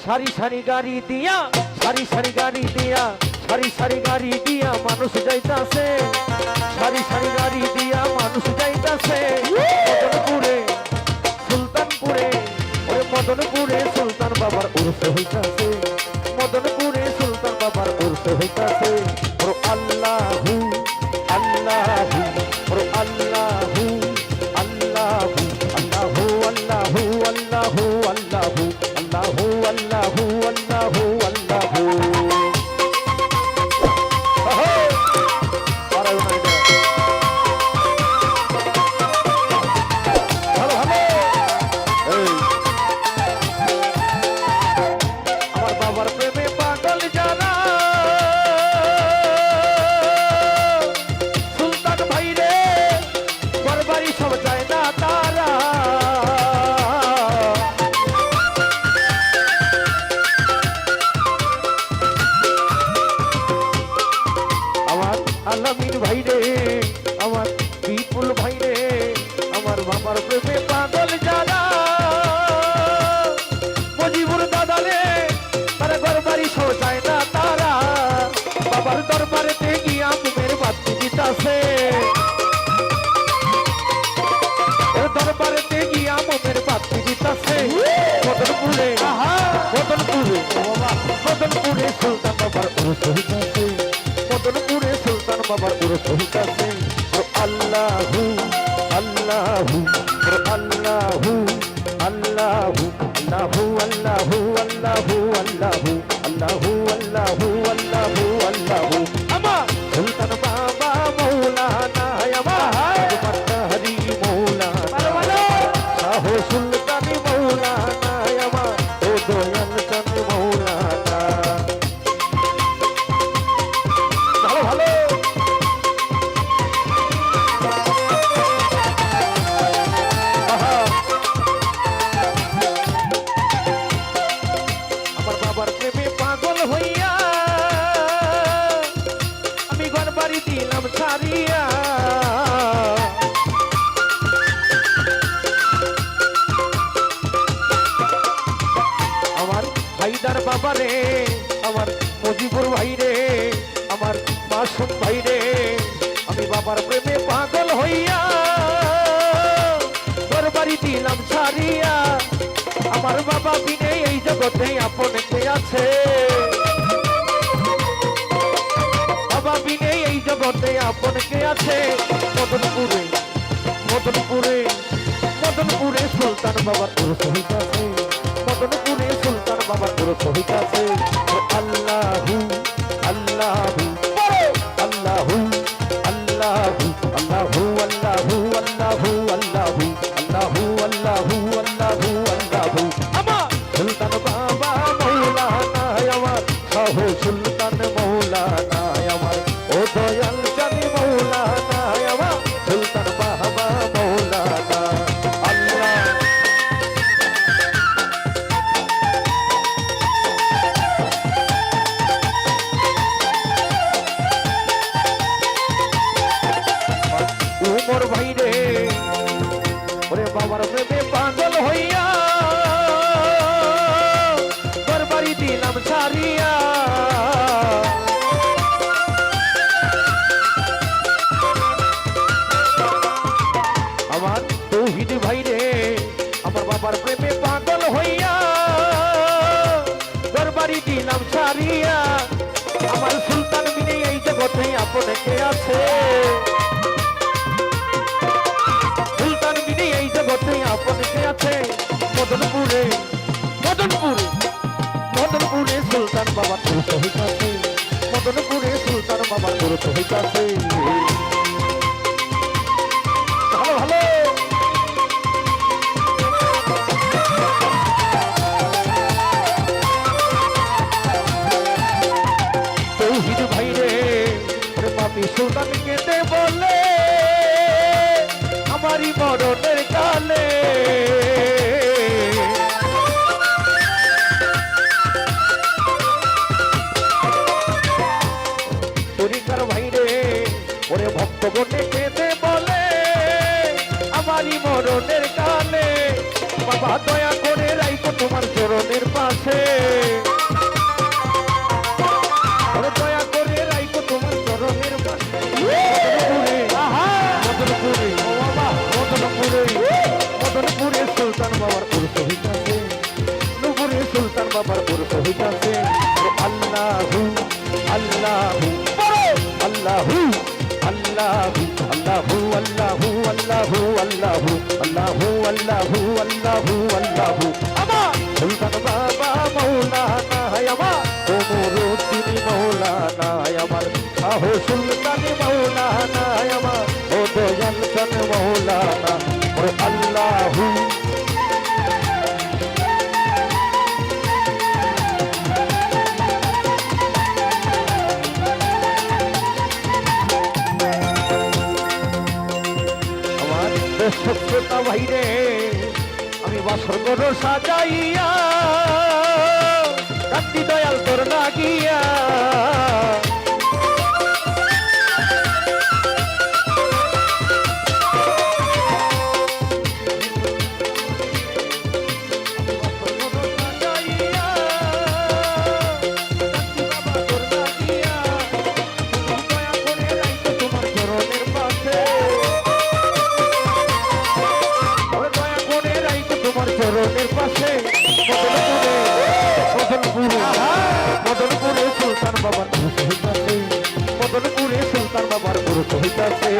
সারি সারি গাড়ি দিয়া সারি সারি গাড়ি দিয়া সারি সারি গাড়ি দিয়া মানুষ যাইতাছে সারি সারি গাড়ি দিয়া মানুষ যাইতাছে মদনপুরে সুলতানপুরে ওরে মদনপুরে সুলতান বাবার উর্স হইতাছে মদনপুরে সুলতান বাবার উর্স হইতাছে ও আল্লাহু আল্লাহু ও আল্লাহু আল্লাহু আল্লাহু আল্লাহু আল্লাহু আল্লাহু আল্লাহু আল্লাহু আল্লাহু আল্লাহু আমার বাবার প্রেমে পাগল যারা সুলতান ভাই রে বারবারই সব যায় না তারা আমার আলামিন ভাই রে আমার বিপুল ভাই রে আমার বাবার প্রেমে পাগল যারা মজিবুর দাদা রে তারা ঘরবাড়ি শোচায় না তারা বাবার দরবারেতে গিয়া মুমের বাতি দিতাছে দরবারেতে গিয়া মুমের বাতি দিতাছে মদনপুরে মদনপুরে মদনপুরে সুলতান বাবার উরস হইতাছে মদনপুরে সুলতান বাবার উরস হইতাছে আল্লাহু আল্লাহু আল্লাহু আল্লাহু আল্লাহু আল্লাহু আল্লাহু আল্লাহু আল্লাহু আল্লাহু আল্লাহু আল্লাহু আমার সুলতান বাবা মৌলানা আমার হরি মৌলানা শাহ সুলতান মৌলানা আমার ও দয়াল চাঁদ মৌলানা ভালো ভালো আমার বাবার প্রেমে পাগল হইয়া আমি ঘর বাড়ি দিলাম ছাড়িয়া আমার ভাইদার বাবা রে আমার মজিবুর ভাই রে আমার মাসুম ভাই রে আমি বাবার প্রেমে পাগল হইয়া ঘর বাড়ি দিলাম ছাড়িয়া আমার বাবা বিনে এই জগতে আপন কে আছে বাবা বিনে এই জগতে আপন কে আছে মদনপুরে মদনপুরে মদনপুরে সুলতান বাবার উরস হইতাছে মদনপুরে সুলতান বাবার উরস হইতাছে আল্লাহু আল্লাহু আল্লাহু আল্লাহু আল্লাহু আল্লাহু আল্লাহু আল্লাহু আল্লাহু আল্লাহু আল্লাহু আল্লাহু আমার সুলতান বাবা মৌলানা আমার শাহ সুলতান মৌলানা আমার ও দয়াল চাঁদ মৌলানা আমার সুলতান বাবা মৌলানা আল্লাহ উমর ভাই রে ওরে বাবার প্রেমে পাগল হইয়া ঘরবাড়ি দিলাম ছাড়িয়া আমার তৌহিদ ভাই রে আমার বাবার প্রেমে পাগল হইয়া ঘরবাড়ি দিলাম ছাড়িয়া আমার সুলতান বিনে এই জগতে আপন কে আছে সুলতান বিনে এই জগতে আপন কে আছে মদনপুরে মদনপুরে মদনপুরে সুলতান বাবার উরস হইতাছে মদনপুরে সুলতান বাবার উরস হইতাছে ভালো ভালো তৌহিদ ভাই রে পাপি সুলতান কেটে বলে আমারই মরণের কালে তরিকার ভাই রে ওরে ভক্তগণে কেঁদে বলে আমারই মরণের কালে বাবা দয়া করে রাইখো তোমার চরণের পাশে হইতাছে আল্লাহু আল্লাহু আল্লাহু আল্লাহু আল্লাহু আল্লাহু আল্লাহু আল্লাহু আল্লাহু আল্লাহু আল্লাহু আল্লাহু আমার সুলতান বাবা মৌলানা আমার ওমরুদ্দিন মৌলানা আমার আহো সুলতান মৌলানা আমার ও দয়াল চান মৌলানা ওরে আল্লাহু সত্যতা ভাইরে আমি বাসর করো সাজাইয়া কান্দি দয়াল তোর না গিয়া চরণের পাশে মদনপুরে সুলতান বাবার পুরুষ হইতাছে মদনপুরে সুলতান বাবার পুরুষ হইতাছে